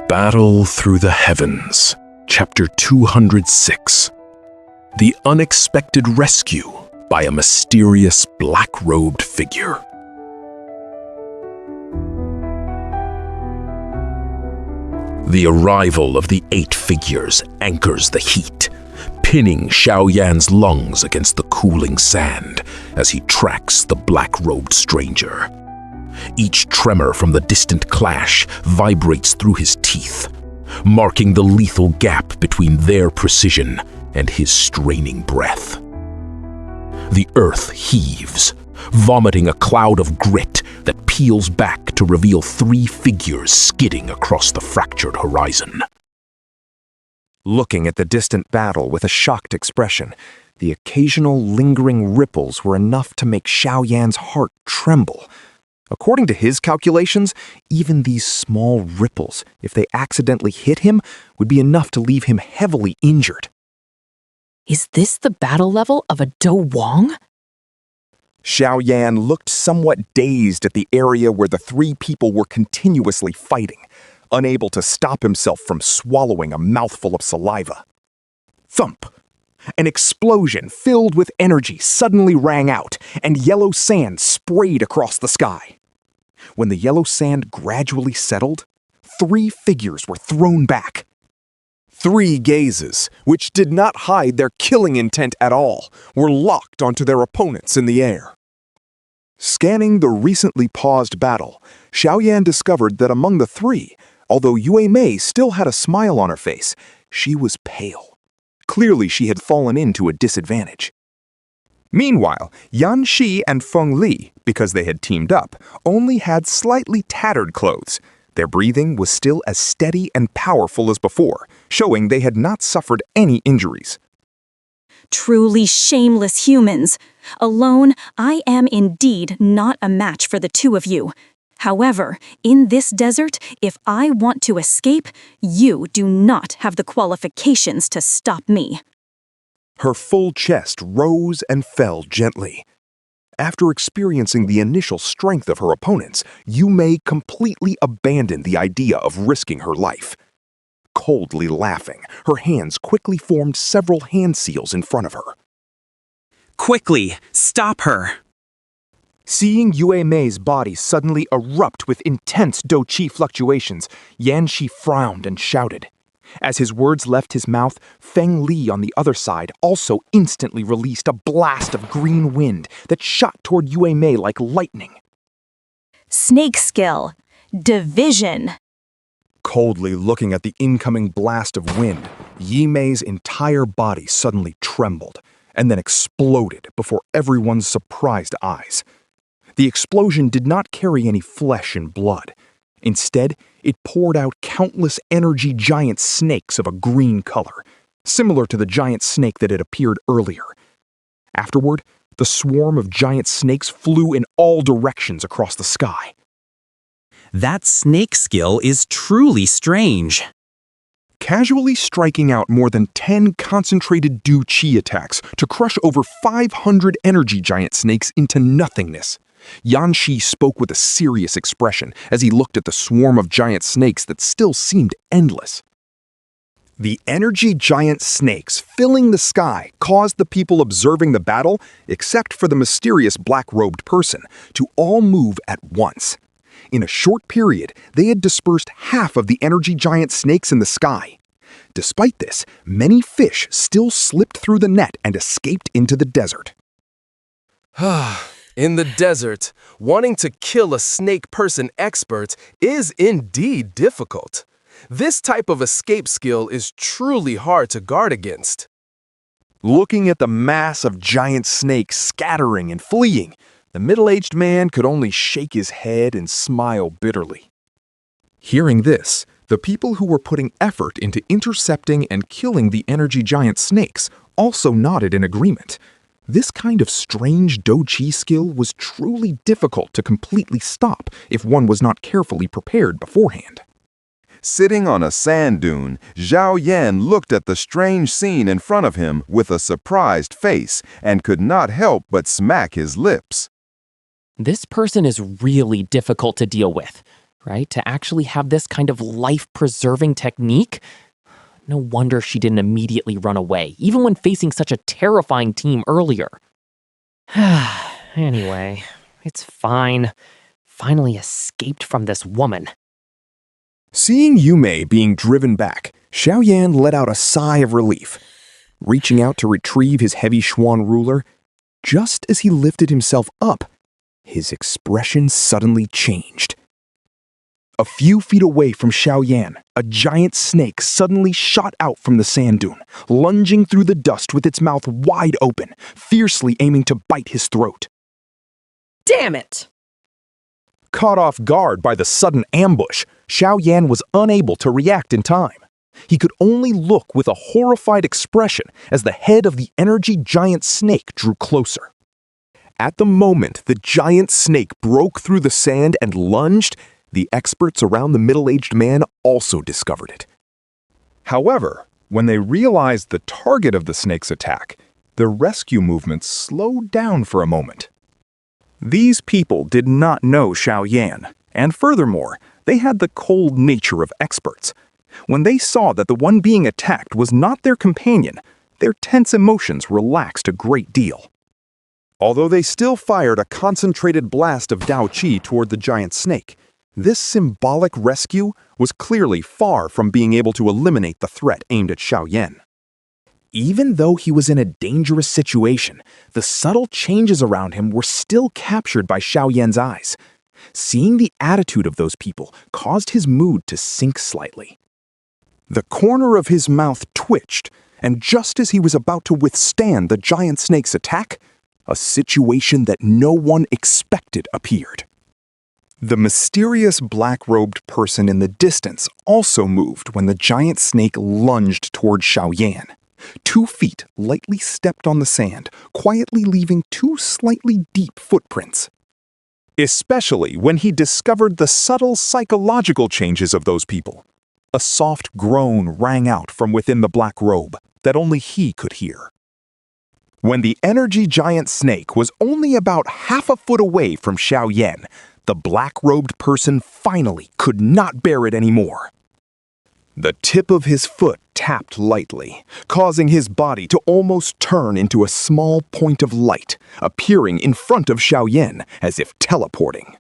Battle Through the Heavens, Chapter 206. The Unexpected Rescue by a Mysterious Black-Robed Figure. The arrival of the 8 figures anchors the heat, pinning Xiaoyan's lungs against the cooling sand as he tracks the black-robed stranger. Each tremor from the distant clash vibrates through his teeth, marking the lethal gap between their precision and his straining breath. The earth heaves, vomiting a cloud of grit that peels back to reveal 3 figures skidding across the fractured horizon. Looking at the distant battle with a shocked expression, the occasional lingering ripples were enough to make Xiaoyan's heart tremble. According to his calculations, even these small ripples, if they accidentally hit him, would be enough to leave him heavily injured. Is this the battle level of a Dou Wang? Xiaoyan looked somewhat dazed at the area where the 3 people were continuously fighting, unable to stop himself from swallowing a mouthful of saliva. Thump! An explosion filled with energy suddenly rang out, and yellow sand sprayed across the sky. When the yellow sand gradually settled, 3 figures were thrown back. 3 gazes, which did not hide their killing intent at all, were locked onto their opponents in the air. Scanning the recently paused battle, Xiaoyan discovered that among the 3, although Yue Mei still had a smile on her face, she was pale. Clearly she had fallen into a disadvantage. Meanwhile, Yan Shi and Feng Li, because they had teamed up, only had slightly tattered clothes. Their breathing was still as steady and powerful as before, showing they had not suffered any injuries. Truly shameless humans. Alone, I am indeed not a match for the 2 of you. However, in this desert, if I want to escape, you do not have the qualifications to stop me. Her full chest rose and fell gently. After experiencing the initial strength of her opponents, Yue Mei completely abandoned the idea of risking her life. Coldly laughing, her hands quickly formed several hand seals in front of her. Quickly, stop her! Seeing Yue Mei's body suddenly erupt with intense Dou Qi fluctuations, Yan Shi frowned and shouted. As his words left his mouth, Feng Li on the other side also instantly released a blast of green wind that shot toward Yue Mei like lightning. Snake skill. Division. Coldly looking at the incoming blast of wind, Yue Mei's entire body suddenly trembled and then exploded before everyone's surprised eyes. The explosion did not carry any flesh and blood. Instead, it poured out countless energy giant snakes of a green color, similar to the giant snake that had appeared earlier. Afterward, the swarm of giant snakes flew in all directions across the sky. That snake skill is truly strange. Casually striking out more than 10 concentrated Dou Qi attacks to crush over 500 energy giant snakes into nothingness. Yan Shi spoke with a serious expression as he looked at the swarm of giant snakes that still seemed endless. The energy giant snakes filling the sky caused the people observing the battle, except for the mysterious black-robed person, to all move at once. In a short period, they had dispersed half of the energy giant snakes in the sky. Despite this, many fish still slipped through the net and escaped into the desert. In the desert, wanting to kill a snake person expert is indeed difficult. This type of escape skill is truly hard to guard against. Looking at the mass of giant snakes scattering and fleeing, the middle-aged man could only shake his head and smile bitterly. Hearing this, the people who were putting effort into intercepting and killing the energy giant snakes also nodded in agreement. This kind of strange Dou Qi skill was truly difficult to completely stop if one was not carefully prepared beforehand. Sitting on a sand dune, Zhao Yan looked at the strange scene in front of him with a surprised face and could not help but smack his lips. This person is really difficult to deal with. right? To actually have this kind of life-preserving technique? No wonder she didn't immediately run away, even when facing such a terrifying team earlier. Anyway, it's fine. Finally escaped from this woman. Seeing Yume being driven back, Xiaoyan let out a sigh of relief. Reaching out to retrieve his heavy Xuan ruler, just as he lifted himself up, his expression suddenly changed. A few feet away from Xiaoyan, a giant snake suddenly shot out from the sand dune, lunging through the dust with its mouth wide open, fiercely aiming to bite his throat. Damn it! Caught off guard by the sudden ambush, Xiaoyan was unable to react in time. He could only look with a horrified expression as the head of the energy giant snake drew closer. At the moment the giant snake broke through the sand and lunged, the experts around the middle-aged man also discovered it. However, when they realized the target of the snake's attack, the rescue movement slowed down for a moment. These people did not know Xiaoyan, and furthermore, they had the cold nature of experts. When they saw that the one being attacked was not their companion, their tense emotions relaxed a great deal. Although they still fired a concentrated blast of Dao Qi toward the giant snake, this symbolic rescue was clearly far from being able to eliminate the threat aimed at Xiaoyan. Even though he was in a dangerous situation, the subtle changes around him were still captured by Xiaoyan's eyes. Seeing the attitude of those people caused his mood to sink slightly. The corner of his mouth twitched, and just as he was about to withstand the giant snake's attack, a situation that no one expected appeared. The mysterious black-robed person in the distance also moved when the giant snake lunged toward Xiaoyan. 2 feet lightly stepped on the sand, quietly leaving 2 slightly deep footprints. Especially when he discovered the subtle psychological changes of those people. A soft groan rang out from within the black robe that only he could hear. When the energy giant snake was only about half a foot away from Xiaoyan, the black-robed person finally could not bear it anymore. The tip of his foot tapped lightly, causing his body to almost turn into a small point of light, appearing in front of Xiaoyan as if teleporting.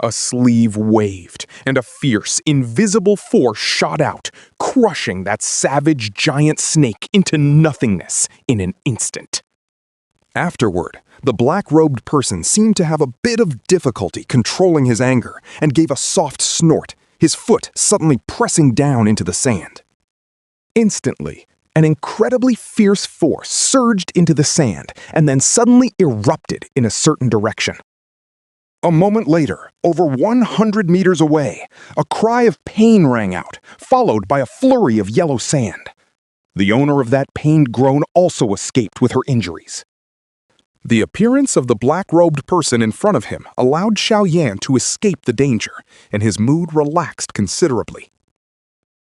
A sleeve waved, and a fierce, invisible force shot out, crushing that savage giant snake into nothingness in an instant. Afterward, the black-robed person seemed to have a bit of difficulty controlling his anger and gave a soft snort, his foot suddenly pressing down into the sand. Instantly, an incredibly fierce force surged into the sand and then suddenly erupted in a certain direction. A moment later, over 100 meters away, a cry of pain rang out, followed by a flurry of yellow sand. The owner of that pained groan also escaped with her injuries. The appearance of the black-robed person in front of him allowed Xiaoyan to escape the danger, and his mood relaxed considerably.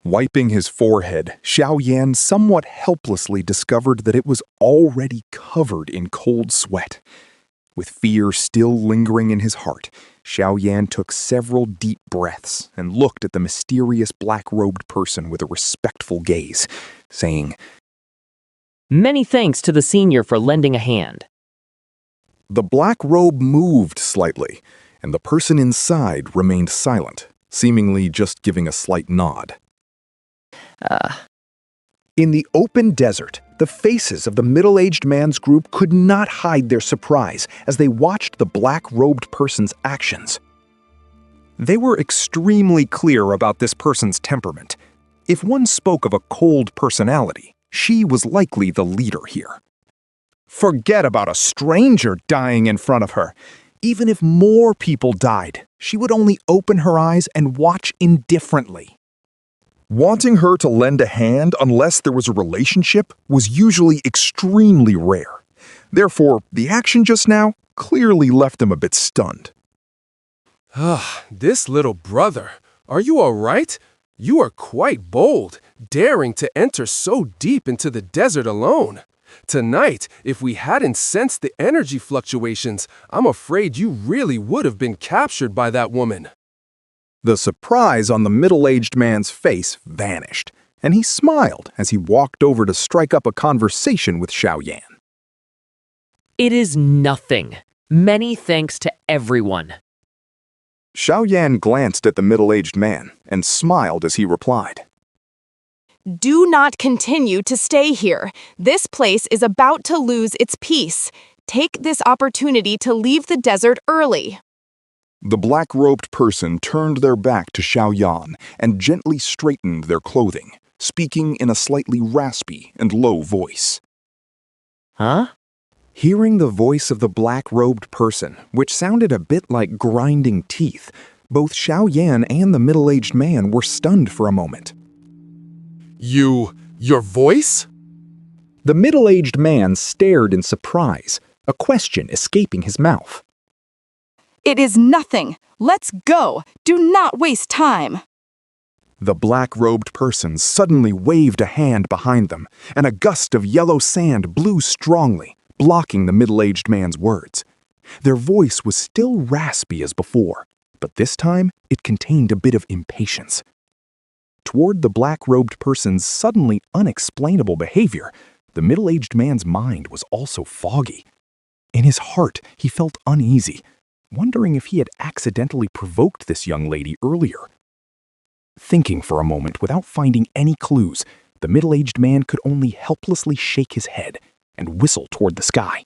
Wiping his forehead, Xiaoyan somewhat helplessly discovered that it was already covered in cold sweat. With fear still lingering in his heart, Xiaoyan took several deep breaths and looked at the mysterious black-robed person with a respectful gaze, saying, Many thanks to the senior for lending a hand. The black robe moved slightly, and the person inside remained silent, seemingly just giving a slight nod. In the open desert, the faces of the middle-aged man's group could not hide their surprise as they watched the black-robed person's actions. They were extremely clear about this person's temperament. If one spoke of a cold personality, she was likely the leader here. Forget about a stranger dying in front of her. Even if more people died, she would only open her eyes and watch indifferently. Wanting her to lend a hand unless there was a relationship was usually extremely rare. Therefore, the action just now clearly left him a bit stunned. This little brother, are you all right? You are quite bold, daring to enter so deep into the desert alone. Tonight, if we hadn't sensed the energy fluctuations, I'm afraid you really would have been captured by that woman. The surprise on the middle-aged man's face vanished, and he smiled as he walked over to strike up a conversation with Xiaoyan. It is nothing. Many thanks to everyone. Xiaoyan glanced at the middle-aged man and smiled as he replied. Do not continue to stay here. This place is about to lose its peace. Take this opportunity to leave the desert early. The black-robed person turned their back to Xiaoyan and gently straightened their clothing, speaking in a slightly raspy and low voice. Huh? Hearing the voice of the black-robed person, which sounded a bit like grinding teeth, both Xiaoyan and the middle-aged man were stunned for a moment. Your voice? The middle-aged man stared in surprise, a question escaping his mouth. It is nothing. Let's go. Do not waste time. The black-robed person suddenly waved a hand behind them, and a gust of yellow sand blew strongly, blocking the middle-aged man's words. Their voice was still raspy as before, but this time it contained a bit of impatience. Toward the black-robed person's suddenly unexplainable behavior, the middle-aged man's mind was also foggy. In his heart, he felt uneasy, wondering if he had accidentally provoked this young lady earlier. Thinking for a moment without finding any clues, the middle-aged man could only helplessly shake his head and whistle toward the sky.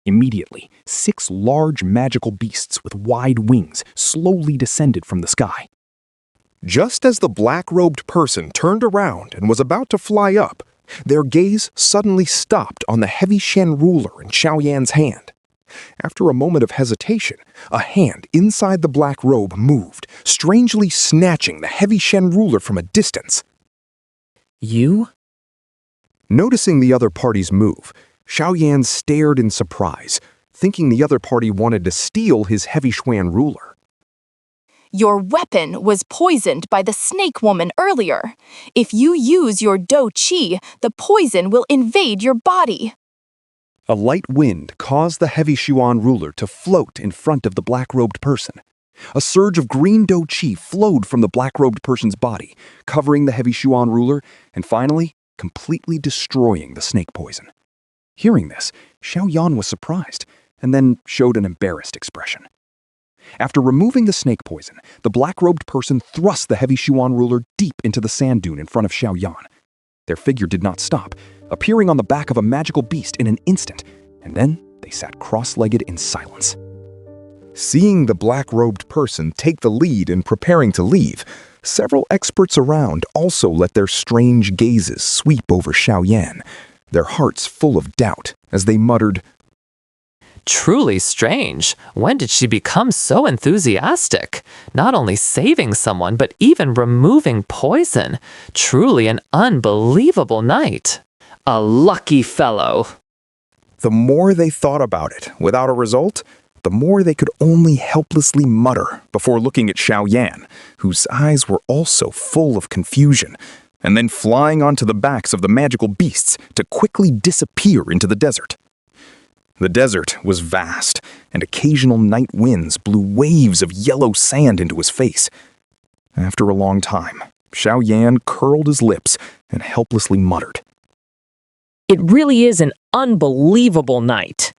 Immediately, 6 large magical beasts with wide wings slowly descended from the sky. Just as the black-robed person turned around and was about to fly up, their gaze suddenly stopped on the heavy Shen ruler in Xiaoyan's hand. After a moment of hesitation, a hand inside the black robe moved, strangely snatching the heavy Shen ruler from a distance. You? Noticing the other party's move, Xiaoyan stared in surprise, thinking the other party wanted to steal his heavy Xuan ruler. Your weapon was poisoned by the snake woman earlier. If you use your Dou Qi, the poison will invade your body. A light wind caused the heavy Xuan ruler to float in front of the black-robed person. A surge of green Dou Qi flowed from the black-robed person's body, covering the heavy Xuan ruler, and finally, completely destroying the snake poison. Hearing this, Xiaoyan was surprised, and then showed an embarrassed expression. After removing the snake poison, the black-robed person thrust the heavy Xuan ruler deep into the sand dune in front of Xiaoyan. Their figure did not stop, appearing on the back of a magical beast in an instant, and then they sat cross-legged in silence. Seeing the black-robed person take the lead in preparing to leave, several experts around also let their strange gazes sweep over Xiaoyan, their hearts full of doubt as they muttered, Truly strange. When did she become so enthusiastic? Not only saving someone, but even removing poison. Truly an unbelievable night. A lucky fellow. The more they thought about it, without a result, the more they could only helplessly mutter before looking at Xiaoyan, whose eyes were also full of confusion, and then flying onto the backs of the magical beasts to quickly disappear into the desert. The desert was vast, and occasional night winds blew waves of yellow sand into his face. After a long time, Xiaoyan curled his lips and helplessly muttered, It really is an unbelievable night.